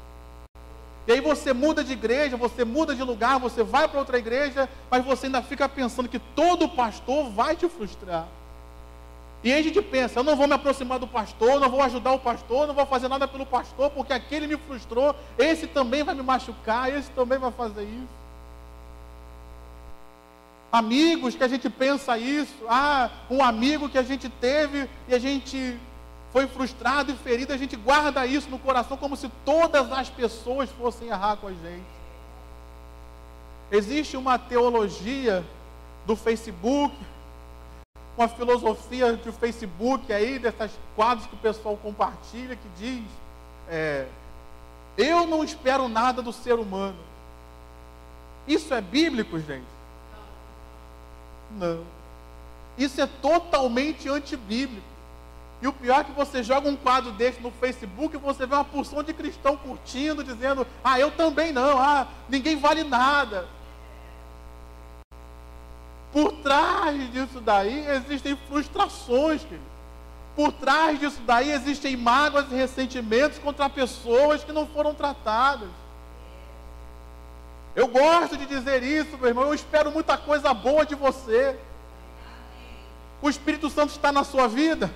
E aí você muda de igreja, você muda de lugar, você vai para outra igreja, mas você ainda fica pensando que todo pastor vai te frustrar. E aí a gente pensa, eu não vou me aproximar do pastor, não vou ajudar o pastor, não vou fazer nada pelo pastor, porque aquele me frustrou, esse também vai me machucar, esse também vai fazer isso. Amigos que a gente pensa isso, um amigo que a gente teve e a gente foi frustrado e ferido, a gente guarda isso no coração como se todas as pessoas fossem errar com a gente. Existe uma teologia do Facebook, uma filosofia de Facebook aí, dessas quadros que o pessoal compartilha, que diz, eu não espero nada do ser humano. Isso é bíblico, gente? Não. Isso é totalmente antibíblico. E o pior é que você joga um quadro desse no Facebook e você vê uma porção de cristão curtindo, dizendo, eu também não, ninguém vale nada. Por trás disso daí existem frustrações, querido. Por trás disso daí existem mágoas e ressentimentos contra pessoas que não foram tratadas. Eu gosto de dizer isso, meu irmão, eu espero muita coisa boa de você. O Espírito Santo está na sua vida?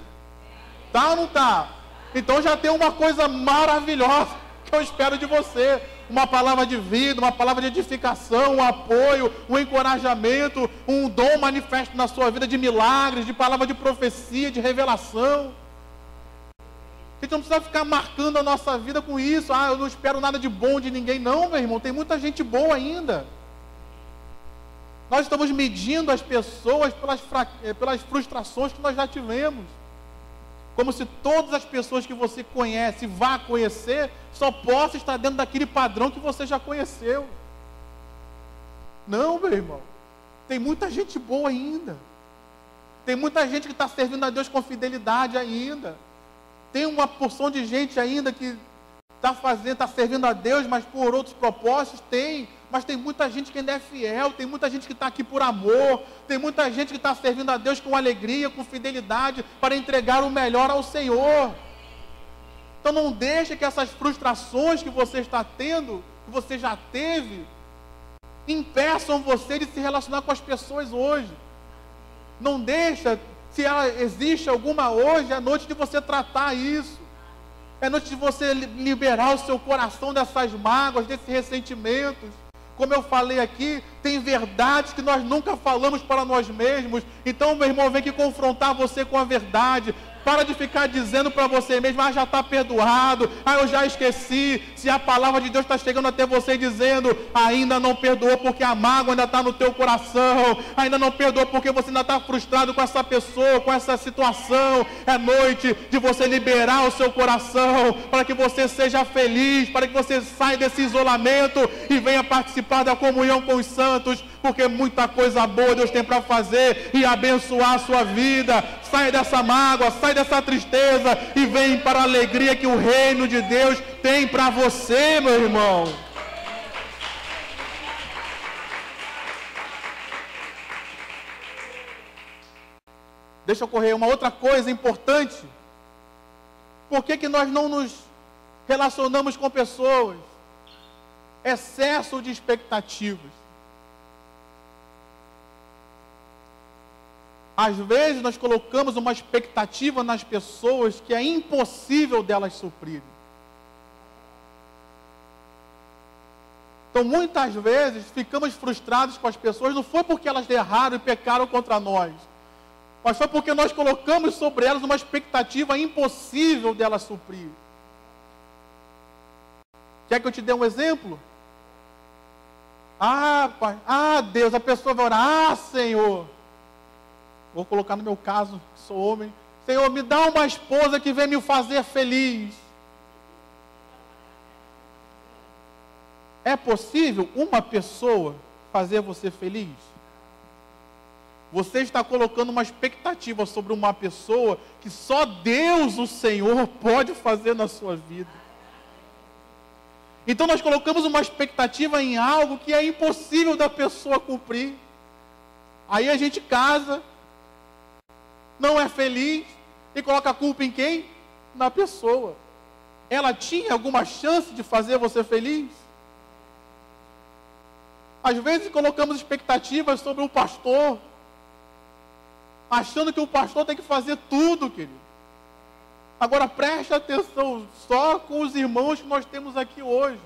Tá ou não tá? Então já tem uma coisa maravilhosa que eu espero de você. Uma palavra de vida, uma palavra de edificação, um apoio, um encorajamento, um dom manifesto na sua vida de milagres, de palavra de profecia, de revelação. A gente não precisa ficar marcando a nossa vida com isso. Eu não espero nada de bom de ninguém. Não, meu irmão, tem muita gente boa ainda. Nós estamos medindo as pessoas pelas frustrações que nós já tivemos. Como se todas as pessoas que você conhece, vá conhecer, só possam estar dentro daquele padrão que você já conheceu. Não, meu irmão. Tem muita gente boa ainda. Tem muita gente que está servindo a Deus com fidelidade ainda. Tem uma porção de gente ainda que está servindo a Deus, mas por outros propósitos, mas tem muita gente que ainda é fiel, tem muita gente que está aqui por amor, tem muita gente que está servindo a Deus com alegria, com fidelidade, para entregar o melhor ao Senhor. Então não deixe que essas frustrações que você está tendo, que você já teve, impeçam você de se relacionar com as pessoas hoje. Não deixa, se existe alguma hoje, é noite de você tratar isso. É noite de você liberar o seu coração dessas mágoas, desses ressentimentos. Como eu falei aqui, tem verdades que nós nunca falamos para nós mesmos. Então, meu irmão, vem aqui confrontar você com a verdade. Para de ficar dizendo para você mesmo, já está perdoado, eu já esqueci. Se a palavra de Deus está chegando até você dizendo, ainda não perdoou porque a mágoa ainda está no teu coração, ainda não perdoou porque você ainda está frustrado com essa pessoa, com essa situação. É noite de você liberar o seu coração, para que você seja feliz, para que você saia desse isolamento e venha participar da comunhão com os santos, porque muita coisa boa Deus tem para fazer e abençoar a sua vida. Sai dessa mágoa, sai dessa tristeza e vem para a alegria que o reino de Deus tem para você, meu irmão. Deixa ocorrer uma outra coisa importante. Por que nós não nos relacionamos com pessoas? Excesso de expectativas. Às vezes nós colocamos uma expectativa nas pessoas que é impossível delas suprirem. Então muitas vezes ficamos frustrados com as pessoas, não foi porque elas erraram e pecaram contra nós, mas foi porque nós colocamos sobre elas uma expectativa impossível delas suprir. Quer que eu te dê um exemplo? Pai, Deus, a pessoa vai orar, Senhor, vou colocar no meu caso, sou homem. Senhor, me dá uma esposa que venha me fazer feliz. É possível uma pessoa fazer você feliz? Você está colocando uma expectativa sobre uma pessoa que só Deus, o Senhor, pode fazer na sua vida. Então nós colocamos uma expectativa em algo que é impossível da pessoa cumprir. Aí a gente casa, não é feliz e coloca a culpa em quem? Na pessoa. Ela tinha alguma chance de fazer você feliz? Às vezes colocamos expectativas sobre o pastor, achando que o pastor tem que fazer tudo, querido. Agora preste atenção só com os irmãos que nós temos aqui hoje.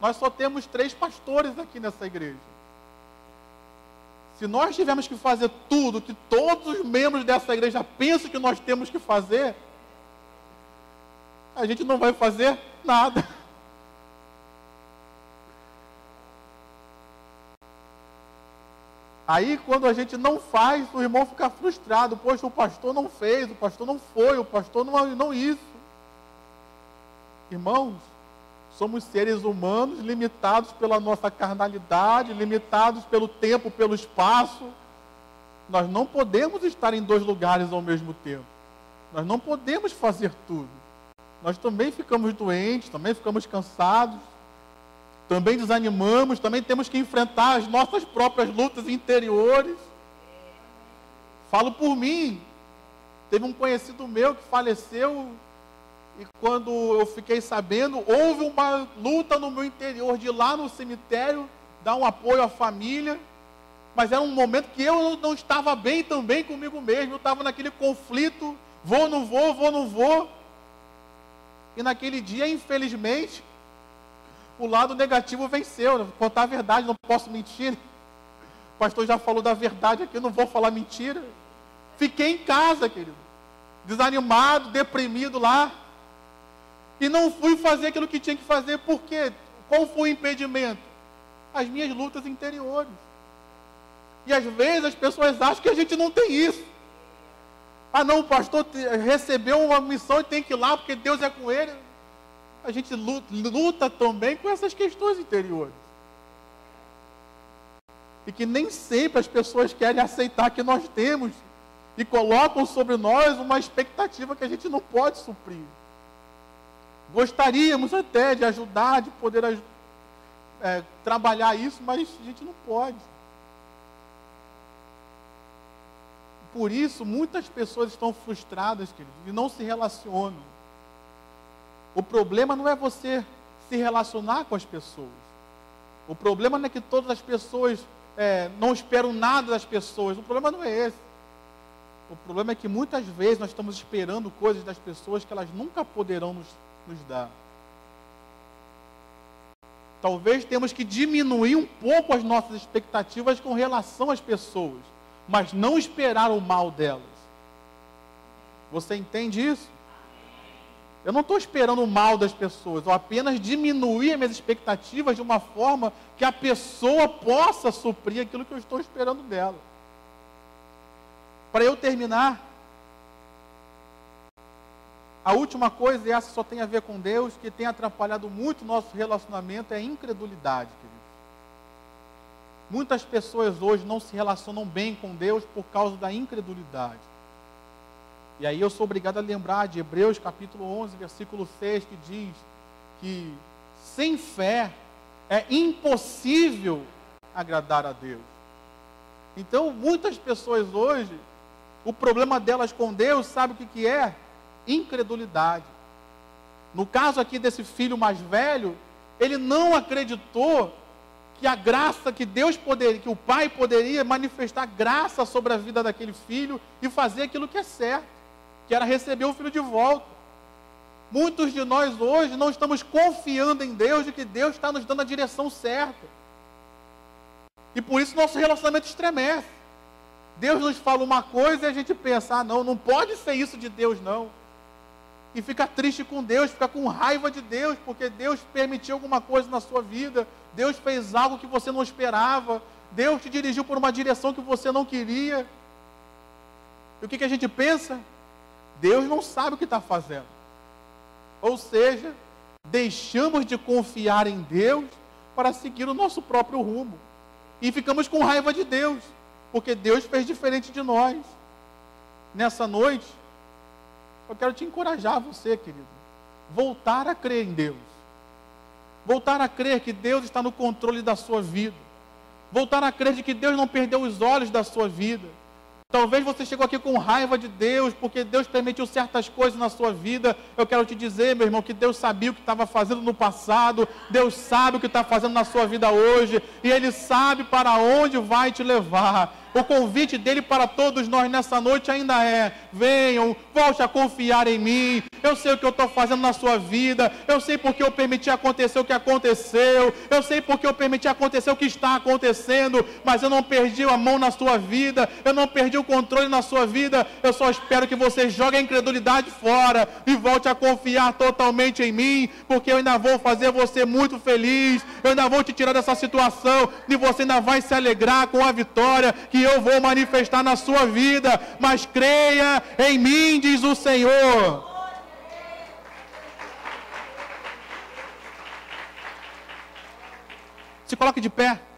Nós só temos 3 pastores aqui nessa igreja. Se nós tivermos que fazer tudo que todos os membros dessa igreja pensam que nós temos que fazer, a gente não vai fazer nada. Aí, quando a gente não faz, o irmão fica frustrado. Poxa, o pastor não fez, o pastor não foi, o pastor não isso. Irmãos, somos seres humanos limitados pela nossa carnalidade, limitados pelo tempo, pelo espaço. Nós não podemos estar em 2 lugares ao mesmo tempo. Nós não podemos fazer tudo. Nós também ficamos doentes, também ficamos cansados, também desanimamos, também temos que enfrentar as nossas próprias lutas interiores. Falo por mim. Teve um conhecido meu que faleceu e quando eu fiquei sabendo, houve uma luta no meu interior de ir lá no cemitério, dar um apoio à família, mas era um momento que eu não estava bem também comigo mesmo, eu estava naquele conflito, vou, não vou, vou, não vou. E naquele dia, infelizmente, o lado negativo venceu. Vou contar a verdade, não posso mentir. O pastor já falou da verdade aqui, eu não vou falar mentira. Fiquei em casa, querido, desanimado, deprimido lá. E não fui fazer aquilo que tinha que fazer. Por quê? Qual foi o impedimento? As minhas lutas interiores. E às vezes as pessoas acham que a gente não tem isso. Ah não, o pastor recebeu uma missão e tem que ir lá porque Deus é com ele. A gente luta também com essas questões interiores. E que nem sempre as pessoas querem aceitar que nós temos. E colocam sobre nós uma expectativa que a gente não pode suprir. Gostaríamos até de ajudar, de poder trabalhar isso, mas a gente não pode. Por isso, muitas pessoas estão frustradas, queridos, e não se relacionam. O problema não é você se relacionar com as pessoas. O problema não é que todas as pessoas não esperam nada das pessoas. O problema não é esse. O problema é que muitas vezes nós estamos esperando coisas das pessoas que elas nunca poderão nos dar. Talvez temos que diminuir um pouco as nossas expectativas com relação às pessoas, mas não esperar o mal delas. Você entende isso? Eu não estou esperando o mal das pessoas, eu apenas diminuir as minhas expectativas de uma forma que a pessoa possa suprir aquilo que eu estou esperando dela. Para eu terminar, a última coisa, e essa só tem a ver com Deus, que tem atrapalhado muito o nosso relacionamento, é a incredulidade, queridos. Muitas pessoas hoje não se relacionam bem com Deus por causa da incredulidade. E aí eu sou obrigado a lembrar de Hebreus capítulo 11, versículo 6, que diz que sem fé é impossível agradar a Deus. Então, muitas pessoas hoje, o problema delas com Deus, sabe o que é? Incredulidade. No caso aqui desse filho mais velho, ele não acreditou que a graça que Deus poderia, que o pai poderia manifestar graça sobre a vida daquele filho e fazer aquilo que é certo, que era receber o filho de volta. Muitos de nós hoje não estamos confiando em Deus, de que Deus está nos dando a direção certa. E por isso nosso relacionamento estremece. Deus nos fala uma coisa e a gente pensa, não pode ser isso de Deus não. E fica triste com Deus, fica com raiva de Deus, porque Deus permitiu alguma coisa na sua vida, Deus fez algo que você não esperava, Deus te dirigiu por uma direção que você não queria. E o que a gente pensa? Deus não sabe o que está fazendo. Ou seja, deixamos de confiar em Deus para seguir o nosso próprio rumo. E ficamos com raiva de Deus, porque Deus fez diferente de nós. Nessa noite, eu quero te encorajar, você, querido, voltar a crer em Deus. Voltar a crer que Deus está no controle da sua vida. Voltar a crer de que Deus não perdeu os olhos da sua vida. Talvez você chegou aqui com raiva de Deus, porque Deus permitiu certas coisas na sua vida. Eu quero te dizer, meu irmão, que Deus sabia o que estava fazendo no passado. Deus sabe o que está fazendo na sua vida hoje. E Ele sabe para onde vai te levar. O convite dele para todos nós nessa noite ainda é: venham, volte a confiar em mim, eu sei o que eu estou fazendo na sua vida, eu sei porque eu permiti acontecer o que aconteceu, eu sei porque eu permiti acontecer o que está acontecendo, mas eu não perdi a mão na sua vida, eu não perdi o controle na sua vida. Eu só espero que você jogue a incredulidade fora e volte a confiar totalmente em mim, porque eu ainda vou fazer você muito feliz, eu ainda vou te tirar dessa situação e você ainda vai se alegrar com a vitória que eu vou manifestar na sua vida. Mas creia em mim, diz o Senhor. Se coloque de pé.